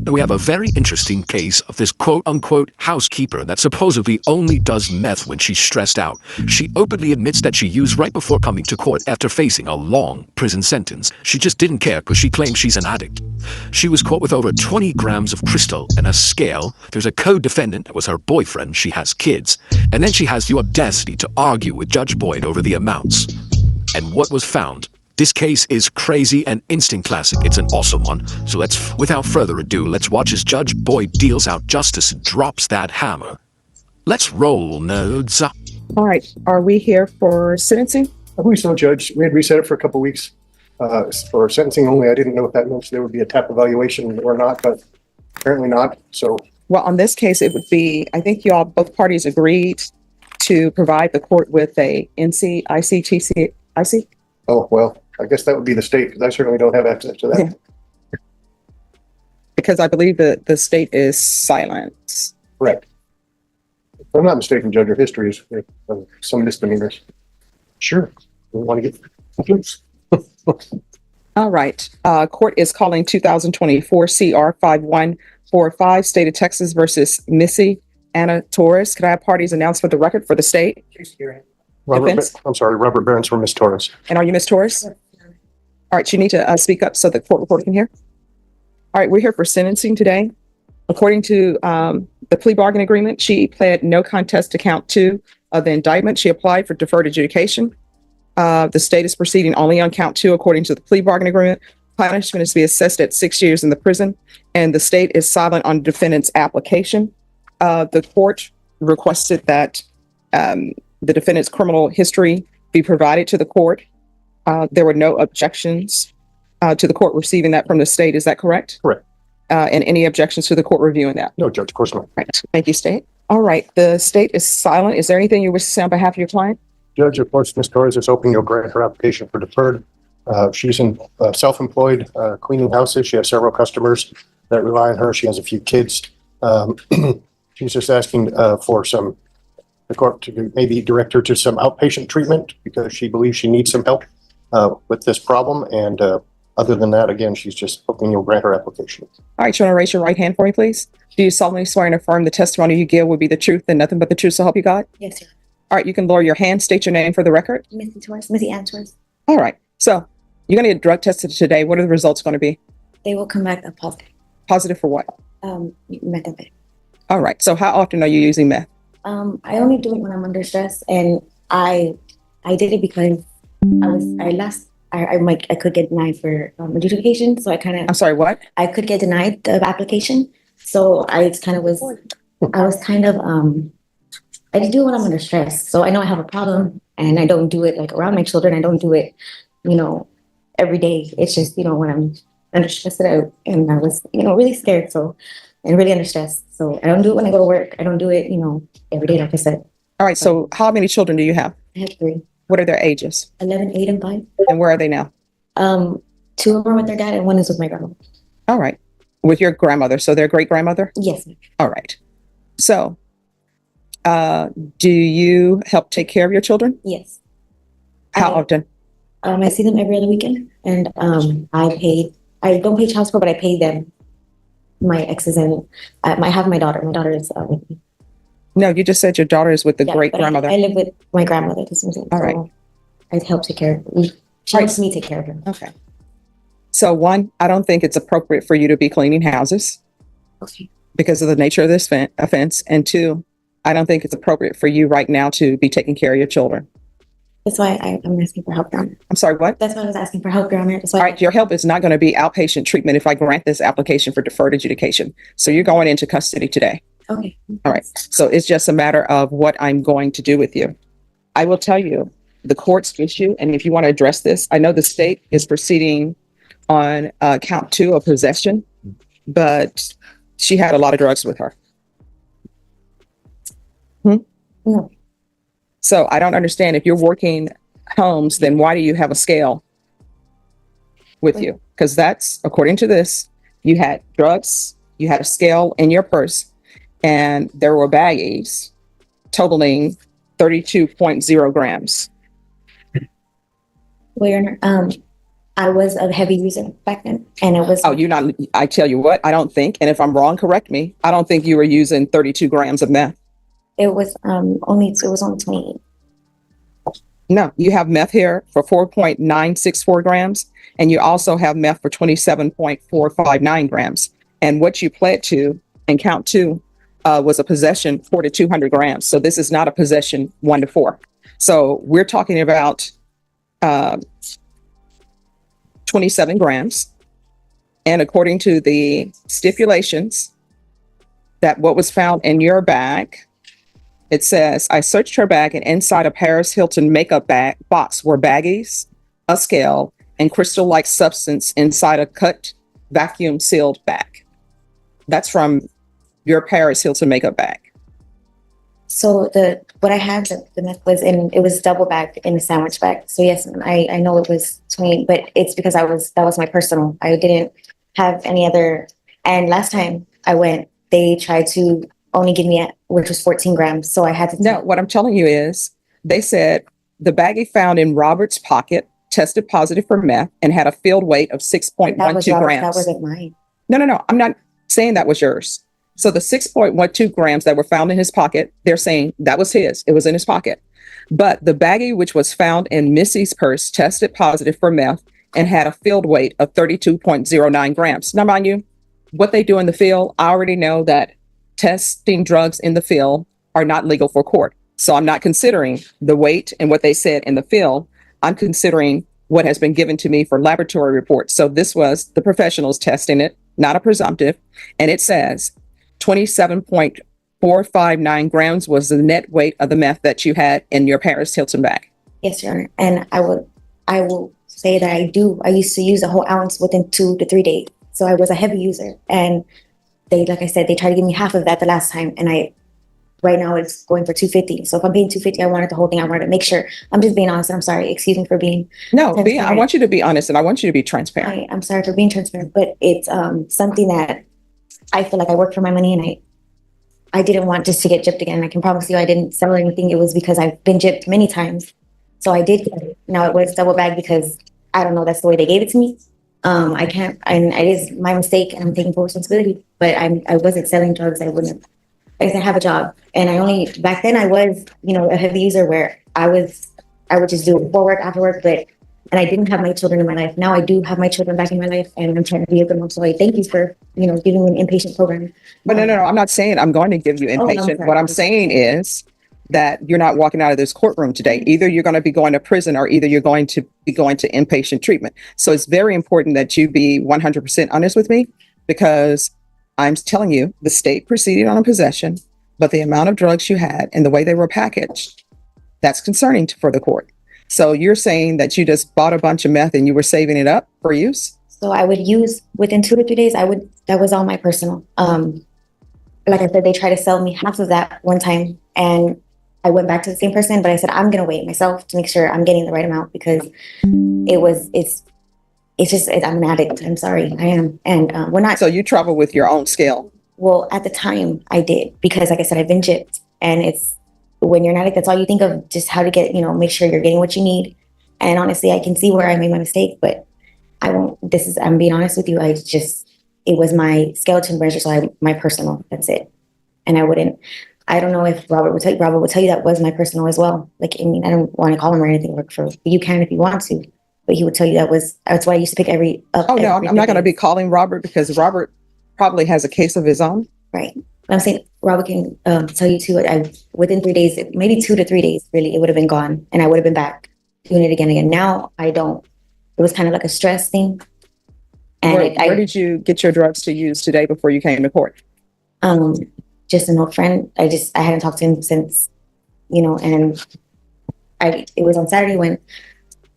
We have a very interesting case of this quote-unquote housekeeper that supposedly only does meth when she's stressed out. She openly admits that she used right before coming to court after facing a long prison sentence. She just didn't care because she claims she's an addict. She was caught with over 20 grams of crystal and a scale. There's a co-defendant that was her boyfriend. She has kids. And then she has the audacity to argue with Judge Boyd over the amounts. And what was found? This case is crazy and instant classic. It's an awesome one. So without further ado, let's watch as Judge Boyd deals out justice and drops that hammer. Let's roll, nerds. All right. Are we here for sentencing? I believe so, Judge. We had reset it for a couple of weeks for sentencing only. I didn't know if that meant there would be a TAP evaluation or not, but apparently not. So, well, on this case, it would be, I think both parties agreed to provide the court with a IC. oh, well, I guess that would be the state, because I certainly don't have access to that. Yeah. Because I believe that the state is silent. Correct. If I'm not mistaken, Judge, your history is some misdemeanors. Sure. We want to get... All right. Court is calling 2024 CR 5145, State of Texas versus Missy Anna Torres. Could I have parties announced for the record for the state? Robert Burns for Miss Torres. And are you Miss Torres? All right, you need to speak up so the court reporter can hear. All right, we're here for sentencing today. According to the plea bargain agreement, she pled no contest to count 2 of the indictment. She applied for deferred adjudication. The state is proceeding only on count 2 according to the plea bargain agreement. Punishment is to be assessed at 6 years in the prison, and the state is silent on the defendant's application. The court requested that the defendant's criminal history be provided to the court. There were no objections to the court receiving that from the state. Is that correct? Correct. And any objections to the court reviewing that? No, Judge, of course not. Right. Thank you, state. All right. The state is silent. Is there anything you wish to say on behalf of your client? Judge, of course, Ms. Torres is hoping you'll grant her application for deferred. She's in self-employed cleaning houses. She has several customers that rely on her. She has a few kids. She's just asking for the court to maybe direct her to some outpatient treatment because she believes she needs some help with this problem. And other than that, again, she's just hoping you'll grant her application. All right. You want to raise your right hand for me, please? Do you solemnly swear and affirm the testimony you give will be the truth and nothing but the truth, so help you God? Yes, sir. All right. You can lower your hand. State your name for the record. Missy Torres, Missy Ann Torres. All right. So you're going to get drug tested today. What are the results going to be? They will come back positive. Positive for what? Methamphetamine. All right. So how often are you using meth? I only do it when I'm under stress, and I did it because I could get denied for adjudication, so I kind of. I'm sorry, what? I could get denied the application, so I just do it when I'm under stress. So I know I have a problem, and I don't do it like around my children. I don't do it, every day. It's just when I'm under stress and I was really scared, and really under stress. So I don't do it when I go to work. I don't do it, every day, like I said. All right. So how many children do you have? I have 3. What are their ages? 11, 8, and 5. And where are they now? 2 of them are with their dad, and 1 is with my grandma. All right. With your grandmother. So their great grandmother? Yes. All right. So do you help take care of your children? Yes. How often? I see them every other weekend, and I don't pay child support, but I pay them. My exes, and I have my daughter. My daughter is with me. No, you just said your daughter is with the great grandmother. I live with my grandmother. All right. I help take care of her. She helps me take care of her. Okay. So 1, I don't think it's appropriate for you to be cleaning houses. Okay. Because of the nature of this offense. And 2, I don't think it's appropriate for you right now to be taking care of your children. That's why I'm asking for help, Your Honor. I'm sorry, what? That's why I was asking for help, Your Honor. All right, your help is not going to be outpatient treatment if I grant this application for deferred adjudication. So you're going into custody today. Okay. All right. So it's just a matter of what I'm going to do with you. I will tell you the court's issue, and if you want to address this, I know the state is proceeding on count 2 of possession, but she had a lot of drugs with her. No. So I don't understand, if you're working homes, then why do you have a scale with you? Because that's, according to this, you had drugs, you had a scale in your purse, and there were baggies totaling 32.0 grams. Well, Your Honor, I was a heavy user back then, and it was. Oh, you're not, I tell you what, I don't think, and if I'm wrong, correct me. I don't think you were using 32 grams of meth. It was it was only 28. No, you have meth here for 4.964 grams, and you also have meth for 27.459 grams. And what you pled to and count two was a possession 4 to 200 grams. So this is not a possession 1 to 4. So we're talking about 27 grams. And according to the stipulations, that what was found in your bag, it says, I searched her bag, and inside a Paris Hilton makeup bag box were baggies, a scale, and crystal-like substance inside a cut vacuum sealed bag. That's from your Paris Hilton makeup bag. So what I had, the meth was it was double bagged in a sandwich bag. So yes, I know it was 20, but it's because that was my personal. I didn't have any other. And last time I went, they tried to only give me which was 14 grams. So I had to. No, what I'm telling you is they said the baggie found in Robert's pocket tested positive for meth and had a field weight of 6.12 grams. That wasn't mine. No. I'm not saying that was yours. So the 6.12 grams that were found in his pocket, they're saying that was his. It was in his pocket. But the baggie, which was found in Missy's purse, tested positive for meth and had a field weight of 32.09 grams. Now, mind you, what they do in the field, I already know that testing drugs in the field are not legal for court. So I'm not considering the weight and what they said in the field. I'm considering what has been given to me for laboratory reports. So this was the professionals testing it, not a presumptive. And it says 27.459 grams was the net weight of the meth that you had in your Paris Hilton bag. Yes, Your Honor. And I will say that I used to use a whole ounce within 2 to 3 days. So I was a heavy user. And they, like I said, they tried to give me half of that the last time. And right now it's going for 250. So if I'm paying 250, I wanted the whole thing. I wanted to make sure. I'm just being honest. I'm sorry. Excuse me for being. No, I want you to be honest, and I want you to be transparent. I'm sorry for being transparent, but it's something that I feel like I worked for my money, and I didn't want just to get gypped again. I can promise you I didn't sell anything. It was because I've been gypped many times. So I did get it. Now it was double bagged because I don't know, that's the way they gave it to me. I can't, and it is my mistake, and I'm taking full responsibility, but I wasn't selling drugs. I wouldn't have. Like I said, I have a job, and back then I was, a heavy user where I would just do it before work, after work, and I didn't have my children in my life. Now I do have my children back in my life, and I'm trying to be a good mom. So I thank you for, giving me an inpatient program. But no, I'm not saying I'm going to give you inpatient. What I'm saying is that you're not walking out of this courtroom today. Either you're going to be going to prison, or either you're going to be going to inpatient treatment. So it's very important that you be 100% honest with me, because I'm telling you, the state proceeded on a possession, but the amount of drugs you had and the way they were packaged, that's concerning for the court. So you're saying that you just bought a bunch of meth and you were saving it up for use? So I would use within 2 to 3 days. That was all my personal. Like I said, they tried to sell me half of that one time, and I went back to the same person, but I said, I'm going to wait myself to make sure I'm getting the right amount, because I'm an addict. I'm sorry, I am. And we're not. So you travel with your own scale? Well, at the time I did, because like I said, I've been gypped, and it's when you're an addict, that's all you think of, just how to get, make sure you're getting what you need. And honestly, I can see where I made my mistake, but I won't, I'm being honest with you. It was my skeleton measure. So my personal, that's it. And I don't know if Robert would tell you that was my personal as well. Like, I mean, I don't want to call him or anything, you can if you want to. But he would tell you that's why I used to pick every. I'm not going to be calling Robert, because Robert probably has a case of his own. Right. I'm saying Robert can tell you too. Within 3 days, maybe 2 to 3 days, really, it would have been gone, and I would have been back doing it again. Now I don't. It was kind of like a stress thing. And where did you get your drugs to use today before you came to court? Just an old friend. I hadn't talked to him since, and it was on Saturday when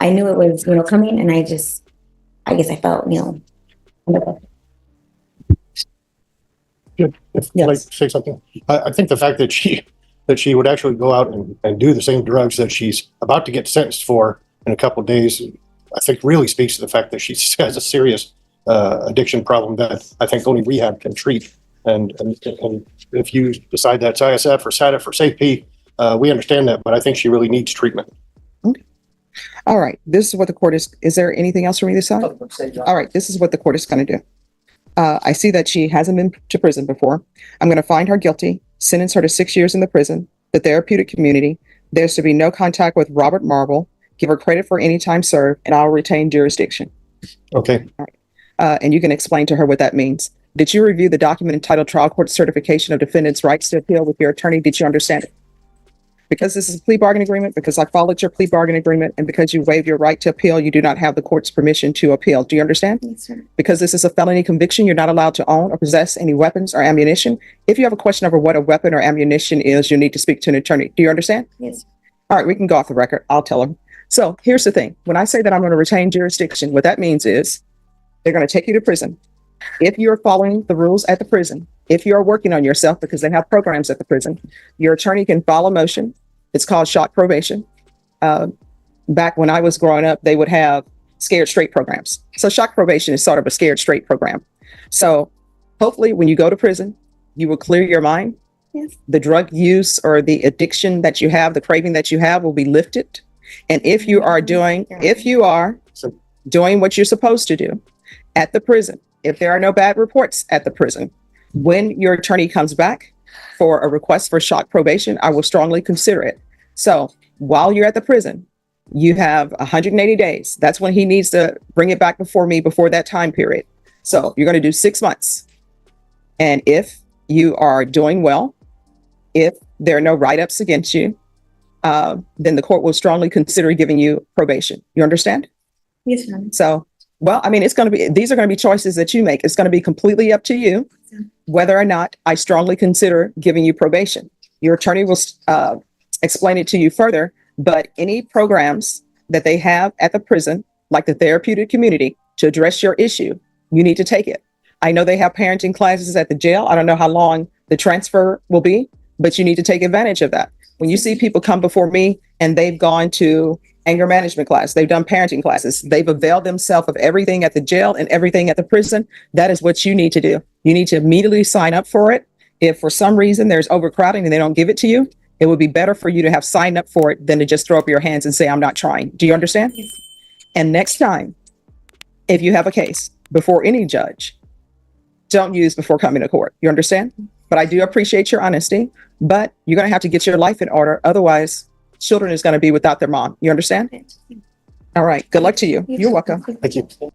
I knew it was, coming, and I guess I felt, Good. If I'd like to say something, I think the fact that she would actually go out and do the same drugs that she's about to get sentenced for in a couple of days, I think really speaks to the fact that she has a serious addiction problem that I think only rehab can treat. And if you decide that's ISF or SATF or SAFE, we understand that, but I think she really needs treatment. Okay. All right, this is what the court is there anything else for me this time? All right, this is what the court is going to do. I see that she hasn't been to prison before. I'm going to find her guilty, sentence her to 6 years in the prison, the therapeutic community. There's to be no contact with Robert Marble, give her credit for any time served, and I'll retain jurisdiction. Okay. And you can explain to her what that means. Did you review the document entitled Trial Court Certification of Defendant's Rights to Appeal with your attorney? Did you understand it? Because this is a plea bargain agreement, because I followed your plea bargain agreement, and because you waived your right to appeal, you do not have the court's permission to appeal. Do you understand? Yes, sir. Because this is a felony conviction, you're not allowed to own or possess any weapons or ammunition. If you have a question over what a weapon or ammunition is, you need to speak to an attorney. Do you understand? Yes. All right, we can go off the record. I'll tell her. So here's the thing. When I say that I'm going to retain jurisdiction, what that means is they're going to take you to prison. If you're following the rules at the prison, if you're working on yourself, because they have programs at the prison, your attorney can file a motion. It's called shock probation. Back when I was growing up, they would have scared straight programs. So shock probation is sort of a scared straight program. So hopefully when you go to prison, you will clear your mind. Yes. The drug use or the addiction that you have, the craving that you have will be lifted. And if you are doing what you're supposed to do at the prison, if there are no bad reports at the prison, when your attorney comes back for a request for shock probation, I will strongly consider it. So while you're at the prison, you have 180 days. That's when he needs to bring it back before me before that time period. So you're going to do 6 months. And if you are doing well, if there are no write-ups against you, then the court will strongly consider giving you probation. You understand? Yes, ma'am. So, well, I mean, these are going to be choices that you make. It's going to be completely up to you whether or not I strongly consider giving you probation. Your attorney will explain it to you further, but any programs that they have at the prison, like the therapeutic community, to address your issue, you need to take it. I know they have parenting classes at the jail. I don't know how long the transfer will be, but you need to take advantage of that. When you see people come before me and they've gone to anger management class, they've done parenting classes, they've availed themselves of everything at the jail and everything at the prison, that is what you need to do. You need to immediately sign up for it. If for some reason there's overcrowding and they don't give it to you, it would be better for you to have signed up for it than to just throw up your hands and say, I'm not trying. Do you understand? Yes. And next time, if you have a case before any judge, don't use before coming to court. You understand? But I do appreciate your honesty, but you're going to have to get your life in order. Otherwise, children is going to be without their mom. You understand? Yes. All right. Good luck to you. You're welcome. Thank you.